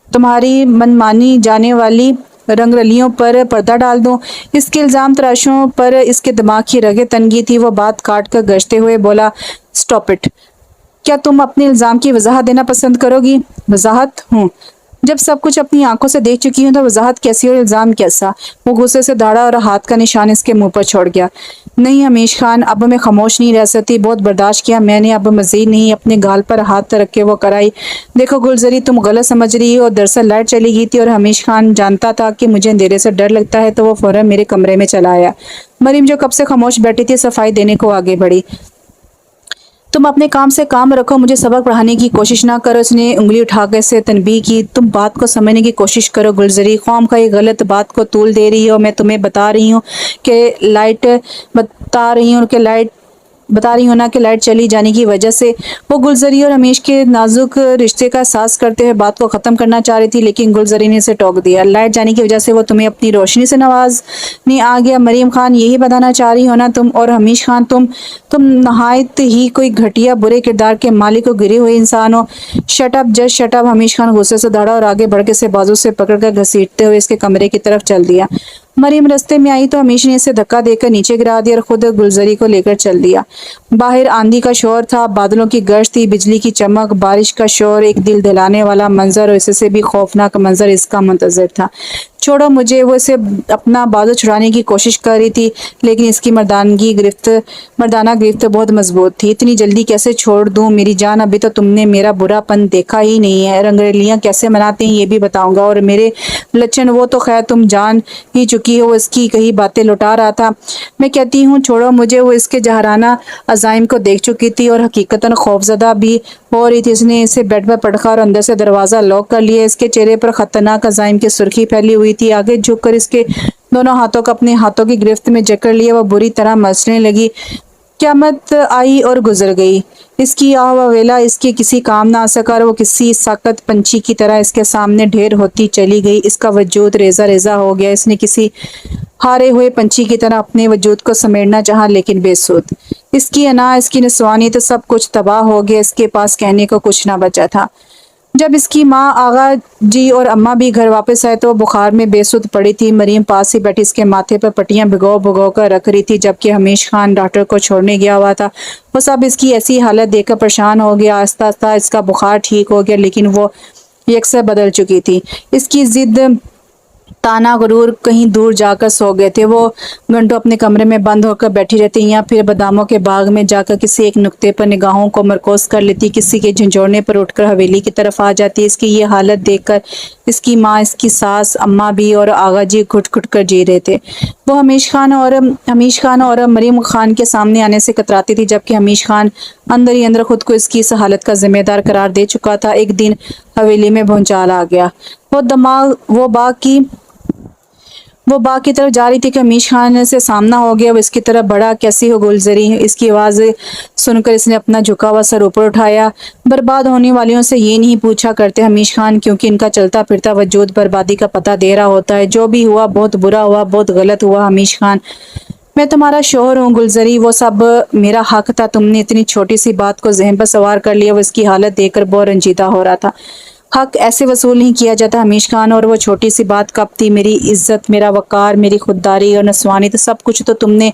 تمہاری من مانی جانے والی رنگ رلیوں پر پردہ ڈال دوں۔ اس کے الزام تراشوں پر اس کے دماغ کی رگیں تن گئی تھی۔ وہ بات کاٹ کر گرجتے ہوئے بولا، سٹاپ اٹ! کیا تم اپنے الزام کی وضاحت دینا پسند کرو گی؟ وضاحت؟ جب سب کچھ اپنی آنکھوں سے دیکھ چکی ہوں تو وضاحت کیسی اور الزام کیسا؟ وہ غصے سے داڑا اور ہاتھ کا نشان اس کے منہ پر چھوڑ گیا۔ نہیں حمیش خان، اب میں خاموش نہیں رہ سکتی، بہت برداشت کیا میں نے، اب مزید نہیں۔ اپنے گال پر ہاتھ رکھ کے وہ کرائی، دیکھو گلزری، تم غلط سمجھ رہی ہو، دراصل لائٹ چلی گئی تھی اور حمیش خان جانتا تھا کہ مجھے اندھیرے سے ڈر لگتا ہے، تو وہ فوراً میرے کمرے میں چلا آیا۔ مریم جو کب سے خاموش بیٹھی تھی صفائی دینے کو آگے بڑھی۔ تم اپنے کام سے کام رکھو، مجھے سبق پڑھانے کی کوشش نہ کرو۔ اس نے انگلی اٹھا کر اسے تنبیہ کی۔ تم بات کو سمجھنے کی کوشش کرو گلزری، خواہ مخواہ یہ غلط بات کو طول دے رہی ہو۔ میں تمہیں بتا رہی ہوں کہ لائٹ چلی جانے کی وجہ سے وہ گلزری اور حمیش کے نازک رشتے کا احساس کرتے ہوئے بات کو ختم کرنا چاہ رہی تھی، لیکن گلزری نے اسے ٹوک دیا۔ لائٹ جانے کی وجہ سے وہ تمہیں اپنی روشنی سے نوازنے آ گیا۔ مریم خان، یہی بتانا چاہ رہی ہو نا تم؟ اور حمیش خان، تم نہایت ہی کوئی گھٹیا برے کردار کے مالک و گرے ہوئے انسان ہو۔ Shut up, just shut up. Hamesh Khan غصے سے دھڑا اور آگے بڑھ کے اسے بازو سے پکڑ کر گھسیٹتے ہوئے اس کے کمرے کی طرف چل دیا۔ مریم رستے میں آئی تو حمیش نے اسے دھکا دے کر نیچے گرا دیا اور خود گلزری کو لے کر چل دیا۔ باہر آندھی کا شور تھا، بادلوں کی گرج تھی، بجلی کی چمک، بارش کا شور، ایک دل دہلانے والا منظر، اور اس سے بھی خوفناک منظر اس کا منتظر تھا۔ چھوڑو مجھے، وہ اسے اپنا بازو چھڑانے کی کوشش کر رہی تھی، لیکن اس کی مردانہ گرفت بہت مضبوط تھی۔ اتنی جلدی کیسے چھوڑ دوں میری جان؟ ابھی تو تم نے میرا برا پن دیکھا ہی نہیں ہے، رنگریلیاں کیسے مناتے ہیں یہ بھی بتاؤں گا، اور میرے لچن وہ تو خیر تم جان ہی چکی ہو۔ اس کی کئی باتیں لوٹا رہا تھا۔ میں کہتی ہوں چھوڑو مجھے۔ وہ اس کے جاہرانہ عزائم کو دیکھ چکی تھی اور حقیقتاً خوفزدہ بھی ہو رہی تھی۔ اس نے اسے بیڈ پر پٹکا اور اندر سے دروازہ لاک کر لیا۔ اس کے چہرے پر خطرناک عزائم کی سرخی پھیلی ہوئی تھی۔ آگے جھک کر اس کے دونوں ہاتھوں کو اپنے ہاتھوں کی گرفت میں جکڑ لیا۔ وہ بری طرح مچلنے لگی۔ قیامت آئی اور گزر گئی۔ اس کی آہ و ویلا اس کے کسی کام نہ آ سکا اور وہ کسی ساکت پنچھی کی طرح اس کے سامنے ڈھیر ہوتی چلی گئی۔ اس کا وجود ریزہ ریزہ ہو گیا۔ اس نے کسی ہارے ہوئے پنچھی کی طرح اپنے وجود کو سمیٹنا چاہا، لیکن بے سود۔ اس کی انا، اس کی نسوانیت، سب کچھ تباہ ہو گیا۔ اس کے پاس کہنے کو کچھ نہ بچا تھا۔ جب اس کی ماں، آغا جی اور اماں بھی گھر واپس آئے تو وہ بخار میں بے سود پڑی تھی۔ مریم پاس ہی بیٹھی اس کے ماتھے پر پٹیاں بھگو کر رکھ رہی تھی، جبکہ حمیش خان ڈاکٹر کو چھوڑنے گیا ہوا تھا۔ وہ سب اس کی ایسی حالت دیکھ کر پریشان ہو گیا۔ آہستہ آہستہ اس کا بخار ٹھیک ہو گیا، لیکن وہ یکسر بدل چکی تھی۔ اس کی ضد، تانا، غرور کہیں دور جا کر سو گئے تھے۔ وہ گھنٹوں اپنے کمرے میں بند ہو کر بیٹھی رہتی، یا پھر باداموں کے باغ میں جا کر کسی ایک نقطے پر نگاہوں کو مرکوز کر لیتی، کسی کے جھنجھوڑنے پر اٹھ کر حویلی کی طرف آ جاتی۔ اس کی یہ حالت دیکھ کر اس کی ماں، اس کی ساس، اماں بھی اور آغا جی گھٹ گھٹ کر جی رہے تھے۔ وہ حمیش خان اور مریم خان کے سامنے آنے سے کتراتی تھی، جبکہ حمیش خان اندر ہی اندر خود کو اس کی اس حالت کا ذمہ دار قرار دے چکا تھا۔ ایک دن حویلی میں بھونچال آ گیا۔ وہ باغ کی طرف جا رہی تھی کہ حمیش خان سے سامنا ہو گیا۔ وہ اس کی طرف بڑھا۔ کیسی ہو گلزری؟ اس کی آواز سن کر اس نے اپنا جھکا ہوا سر اوپر اٹھایا۔ برباد ہونے والیوں سے یہ نہیں پوچھا کرتے حمیش خان، کیونکہ ان کا چلتا پھرتا وجود بربادی کا پتہ دے رہا ہوتا ہے۔ جو بھی ہوا بہت برا ہوا، بہت غلط ہوا حمیش خان۔ میں تمہارا شوہر ہوں گلزری، وہ سب میرا حق تھا۔ تم نے اتنی چھوٹی سی بات کو ذہن پر سوار کر لیا۔ وہ اس کی حالت دیکھ کر بہت رنجیدہ ہو رہا تھا۔ حق ایسے وصول نہیں کیا جاتا حمیش خان، اور وہ چھوٹی سی بات کب تھی؟ میری عزت، میرا وقار، میری خودداری اور نسوانیت، سب کچھ تو تم نے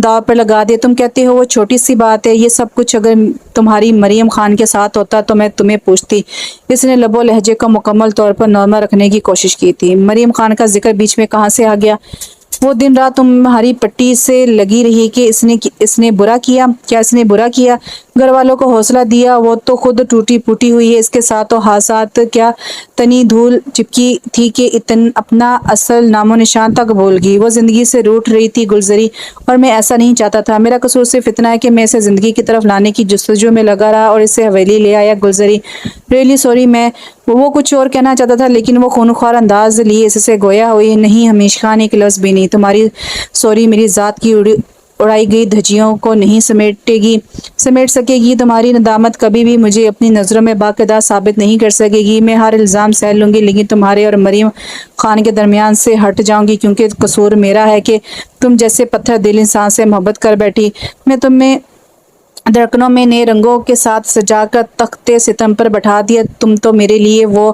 داؤ پر لگا دیا۔ تم کہتے ہو وہ چھوٹی سی بات ہے۔ یہ سب کچھ اگر تمہاری مریم خان کے ساتھ ہوتا تو میں تمہیں پوچھتی۔ اس نے لب و لہجے کو مکمل طور پر نارمل رکھنے کی کوشش کی تھی۔ مریم خان کا ذکر بیچ میں کہاں سے آ گیا؟ وہ دن رات تمہاری پٹی سے لگی رہی کہ اس نے برا کیا؟ کیا اس نے برا کیا؟ گھر والوں کو حوصلہ دیا؟ وہ تو خود ٹوٹی پھوٹی ہوئی ہے۔ اس کے ساتھ تو حادثات کیا تنی دھول چپکی تھی کہ اپنا اصل نام و نشان تک بھول گئی۔ وہ زندگی سے روٹھ رہی تھی گلزری، اور میں ایسا نہیں چاہتا تھا۔ میرا قصور صرف اتنا ہے کہ میں اسے زندگی کی طرف لانے کی جستجو میں لگا رہا اور اسے حویلی لے آیا گلزری۔ Really sorry. وہ کچھ اور کہنا چاہتا تھا، لیکن وہ خونخوار انداز لیے اس سے گویا ہوئی۔ نہیں حمیش خان، ایک لفظ بھی نہیں۔ تمہاری سوری میری ذات کی اڑائی گئی دھجیوں کو نہیں سمیٹ سکے گی۔ تمہاری ندامت کبھی بھی مجھے اپنی نظروں میں باقاعدہ ثابت نہیں کر سکے گی۔ میں ہر الزام سہ لوں گی، لیکن تمہارے اور مریم خان کے درمیان سے ہٹ جاؤں گی، کیونکہ قصور میرا ہے کہ تم جیسے پتھر دل انسان سے محبت کر بیٹھی۔ میں تمہیں دھڑکنوں میں نئے رنگوں کے ساتھ سجا کر تخت ستم پر بٹھا دیا۔ تم تو میرے لیے وہ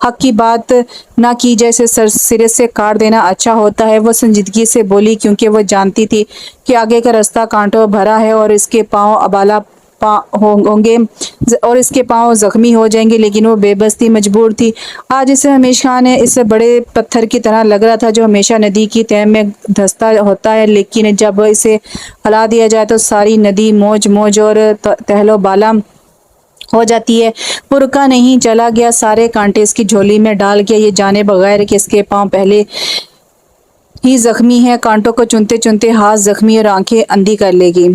حق کی بات نہ کی جیسے سرے سے کاٹ دینا اچھا ہوتا ہے۔ وہ سنجیدگی سے بولی کیونکہ وہ جانتی تھی کہ آگے کا رستہ کانٹوں بھرا ہے اور اس کے پاؤں ابالا ہوں گے اور اس کے پاؤں زخمی ہو جائیں گے، لیکن وہ بے بس تھی، مجبور تھی۔ آج اسے ہمیش خان اس بڑے پتھر کی طرح لگ رہا تھا جو ہمیشہ ندی کی تہہ میں دھنستا ہوتا ہے، لیکن جب اسے ہلا دیا جائے تو ساری ندی موج موج اور تہلو بالا ہو جاتی ہے۔ وہ رکا نہیں، چلا گیا، سارے کانٹے اس کی جھولی میں ڈال گیا، یہ جانے بغیر کہ اس کے پاؤں پہلے ہی زخمی ہیں۔ کانٹوں کو چنتے چنتے ہاتھ زخمی اور آنکھیں اندھی کر لے گی۔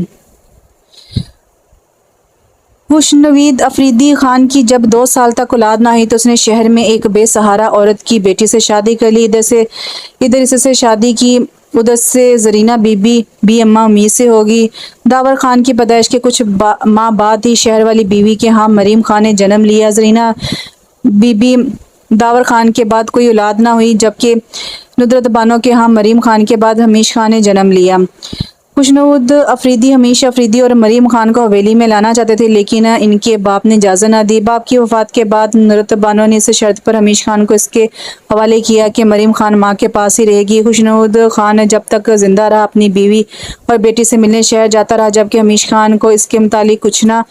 خوشنوید افریدی خان کی جب 2 سال تک اولاد نہ ہوئی تو اس نے شہر میں ایک بے سہارا عورت کی بیٹی سے شادی کر لی۔ ادھر اس سے شادی کی، ادھر سے زرینہ بی بی بھی اماں امید سے ہوگی۔ داور خان کی پیدائش کے کچھ ماہ بعد ہی شہر والی بیوی کے ہاں مریم خان نے جنم لیا۔ زرینہ بی بی داور خان کے بعد کوئی اولاد نہ ہوئی، جبکہ ندرت بانو کے ہاں مریم خان کے بعد حمیش خان نے جنم لیا۔ خوشنود افریدی حمیش افریدی اور مریم خان کو حویلی میں لانا چاہتے تھے، لیکن ان کے باپ نے اجازت نہ دی۔ باپ کی وفات کے بعد ندرت بانو نے اس شرط پر حمیش خان کو اس کے حوالے کیا کہ مریم خان ماں کے پاس ہی رہے گی۔ خوشنود خان جب تک زندہ رہا اپنی بیوی اور بیٹی سے ملنے شہر جاتا رہا، جبکہ حمیش خان کو اس کے متعلق کچھ نہ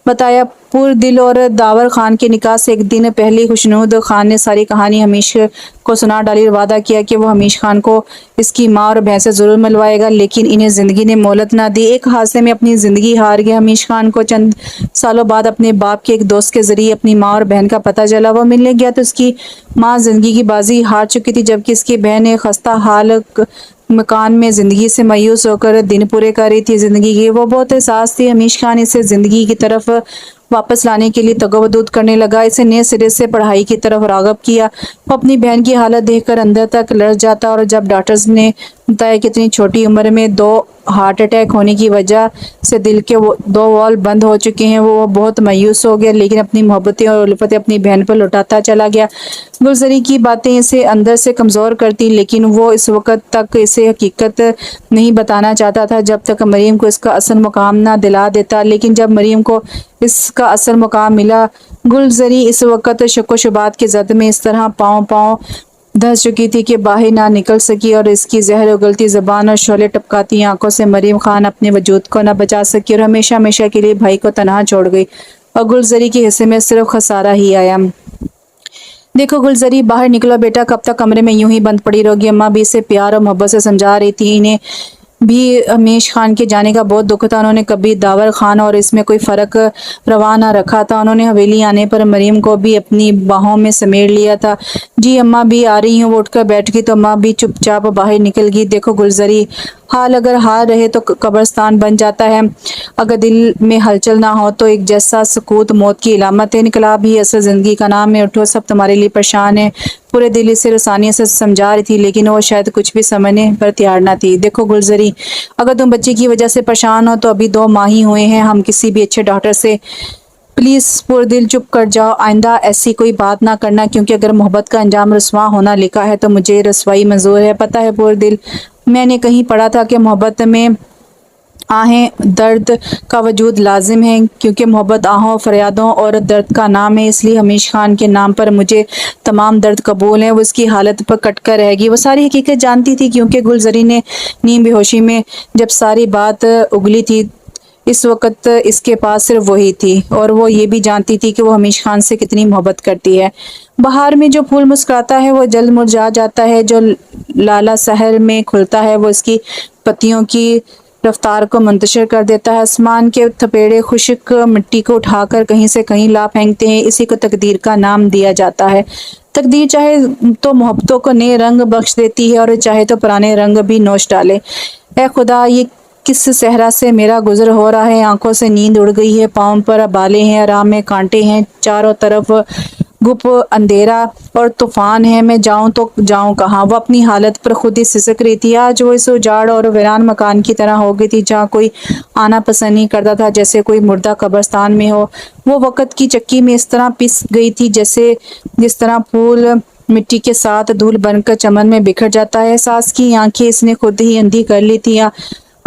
بتایا۔ پوردل اور داور خان کے نکاح سے ایک دن پہلے خوشنود خان نے ساری کہانی حمیش کو سنا ڈالی اور وعدہ کیا کہ وہ حمیش خان کو اس کی ماں اور بہن سے ضرور ملوائے گا، لیکن انہیں زندگی نے مہلت نہ دی۔ ایک حادثے میں اپنی زندگی ہار گیا حمیش خان کو چند سالوں بعد اپنے باپ کے ایک دوست کے ذریعے اپنی ماں اور بہن کا پتہ چلا۔ وہ ملنے گیا تو اس کی ماں زندگی کی بازی ہار چکی تھی، جبکہ اس کی بہن ایک خستہ حال مکان میں زندگی سے مایوس ہو کر دن پورے کر رہی تھی۔ زندگی کی وہ بہت احساس تھی۔ حمیش خان اسے زندگی کی طرف واپس لانے کے لیے تگودود کرنے لگا، اسے نئے سرے سے پڑھائی کی طرف راغب کیا۔ وہ اپنی بہن کی حالت دیکھ کر اندر تک لرز جاتا، اور جب ڈاکٹرز نے بتایا کہ اتنی چھوٹی عمر میں 2 ہارٹ اٹیک ہونے کی وجہ سے دل کے 2 والو بند ہو چکے ہیں، وہ بہت مایوس ہو گیا، لیکن اپنی محبتیں اور الفتیں اپنی بہن پر لوٹاتا چلا گیا۔ گلزری کی باتیں اسے اندر سے کمزور کرتی، لیکن وہ اس وقت تک اسے حقیقت نہیں بتانا چاہتا تھا جب تک مریم کو اس کا اصل مقام نہ دلا دیتا، لیکن جب مریم کو اس کا اصل مقام ملا، گلزری اس وقت شک و شبہات کی زد میں اس طرح پاؤں دھنس چکی تھی کہ باہر نہ نکل سکی، اور اس کی زہر اگلتی زبان اور شعلے ٹپکاتی آنکھوں سے مریم خان اپنے وجود کو نہ بچا سکی اور ہمیشہ ہمیشہ کے لیے بھائی کو تنہا چھوڑ گئی، اور گلزری کے حصے میں صرف خسارہ ہی آیا۔ دیکھو گلزری، باہر نکلو بیٹا، کب تک کمرے میں یوں ہی بند پڑی رہوگی؟ اماں بھی اسے پیار اور محبت سے سمجھا رہی تھی۔ انہیں بھی حمیش خان کے جانے کا بہت دکھ تھا، انہوں نے کبھی داور خان اور اس میں کوئی فرق روا نہ رکھا تھا۔ انہوں نے حویلی آنے پر مریم کو بھی اپنی باہوں میں سمیٹ لیا تھا۔ جی اماں بھی آ رہی ہوں۔ وہ اٹھ کر بیٹھ گئی تو اماں بھی چپ چاپ باہر نکل گئی۔ دیکھو گلزری، حال اگر ہار رہے تو قبرستان بن جاتا ہے، اگر دل میں ہلچل نہ ہو تو ایک جیسا سکوت موت کی علامت ہے، انقلاب ہی اصل زندگی کا نام ہے، اٹھو، سب تمہارے لیے پریشان ہیں۔ پورے دل سے رسانیت سے سمجھا رہی تھی، لیکن وہ شاید کچھ بھی سمجھنے پر تیار نہ تھی۔ دیکھو گلزری، اگر تم بچے کی وجہ سے پریشان ہو تو ابھی 2 ماہ ہی ہوئے ہیں، ہم کسی بھی اچھے ڈاکٹر سے پلیز پردل چپ کر جاؤ، آئندہ ایسی کوئی بات نہ کرنا، کیونکہ اگر محبت کا انجام رسوا ہونا لکھا ہے تو مجھے رسوائی منظور ہے۔ پتہ ہے پردل، میں نے کہیں پڑھا تھا کہ محبت میں آہیں درد کا وجود لازم ہے، کیونکہ محبت آہوں، فریادوں اور درد کا نام ہے، اس لیے حمیش خان کے نام پر مجھے تمام درد قبول ہیں۔ وہ اس کی حالت پر کٹ کر رہ گئی، وہ ساری حقیقت جانتی تھی، کیونکہ گلزری نے نیم بے ہوشی میں جب ساری بات اگلی تھی اس وقت اس کے پاس صرف وہی تھی، اور وہ یہ بھی جانتی تھی کہ وہ حمیش خان سے کتنی محبت کرتی ہے۔ بہار میں جو پھول مسکراتا ہے وہ جلد مرجھا جاتا ہے، جو لالا سحر میں کھلتا ہے وہ اس کی پتیوں کی رفتار کو منتشر کر دیتا ہے۔ آسمان کے تھپیڑے خشک مٹی کو اٹھا کر کہیں سے کہیں لا پھینکتے ہیں، اسی کو تقدیر کا نام دیا جاتا ہے۔ تقدیر چاہے تو محبتوں کو نئے رنگ بخش دیتی ہے، اور چاہے تو پرانے رنگ بھی نوچ ڈالے۔ اے خدا، یہ کس صحرا سے میرا گزر ہو رہا ہے؟ آنکھوں سے نیند اڑ گئی ہے، پاؤں پر ابالے ہیں، راہ میں کانٹے ہیں، چاروں طرف گپ اندھیرا اور طوفان ہے، میں جاؤں تو جاؤں کہاں؟ وہ اپنی حالت پر خود ہی سسک رہی تھی۔ آج وہ اس اجاڑ اور ویران مکان کی طرح ہو گئی تھی جہاں کوئی آنا پسند نہیں کرتا تھا، جیسے کوئی مردہ قبرستان میں ہو۔ وہ وقت کی چکی میں اس طرح پس گئی تھی جس طرح پھول مٹی کے ساتھ دھول بن کر چمن میں بکھر جاتا ہے۔ احساس کی آنکھیں اس نے خود ہی اندھی کر لی تھی،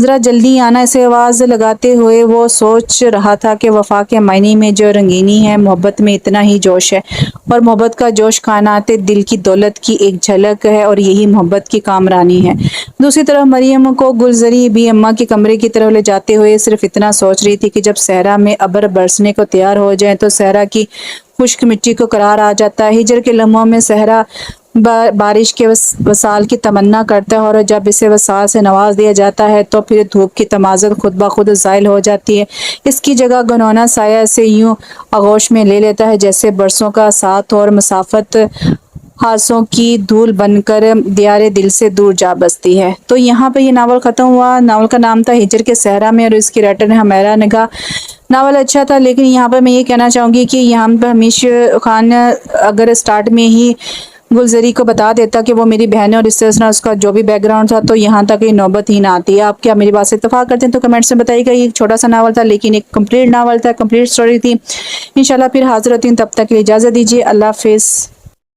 ذرا جلدی آنا، اسے آواز لگاتے ہوئے وہ سوچ رہا تھا کہ وفا کے معنی میں جو رنگینی ہے، محبت میں اتنا ہی جوش ہے، اور محبت کا جوش کائنات دل کی دولت کی ایک جھلک ہے، اور یہی محبت کی کامرانی ہے۔ دوسری طرف مریم کو گلزری بھی اماں کے کمرے کی طرف لے جاتے ہوئے صرف اتنا سوچ رہی تھی کہ جب صحرا میں ابر برسنے کو تیار ہو جائیں تو صحرا کی خشک مٹی کو قرار آ جاتا ہے۔ ہجر کے لمحوں میں صحرا بارش کے وصال کی تمنا کرتا ہے، اور جب اسے وصال سے نواز دیا جاتا ہے تو پھر دھوپ کی تمازت خود بخود زائل ہو جاتی ہے۔ اس کی جگہ گنونا سایہ اسے یوں آغوش میں لے لیتا ہے جیسے برسوں کا ساتھ اور مسافت ہاسوں کی دھول بن کر دیار دل سے دور جا بستی ہے۔ تو یہاں پہ یہ ناول ختم ہوا۔ ناول کا نام تھا ہجر کے صحرا میں، اور اس کی رائٹر ہے حمیرہ نگار۔ ناول اچھا تھا، لیکن یہاں پہ میں یہ کہنا چاہوں گی کہ یہاں پہ ہمیش خان اگر سٹارٹ میں ہی گلزری کو بتا دیتا کہ وہ میری بہن ہے، اور اس طرح اس کا جو بھی بیک گراؤنڈ تھا، تو یہاں تک یہ نوبت ہی نہ آتی۔ آپ کیا میری بات سے اتفاق کرتے ہیں تو کمنٹس میں بتائیے گا۔ یہ ایک چھوٹا سا ناول تھا، لیکن ایک کمپلیٹ ناول تھا، کمپلیٹ سٹوری تھی۔ انشاءاللہ پھر حاضر ہوتی ہوں، تب تک کے لیے اجازت دیجیے، اللہ حافظ۔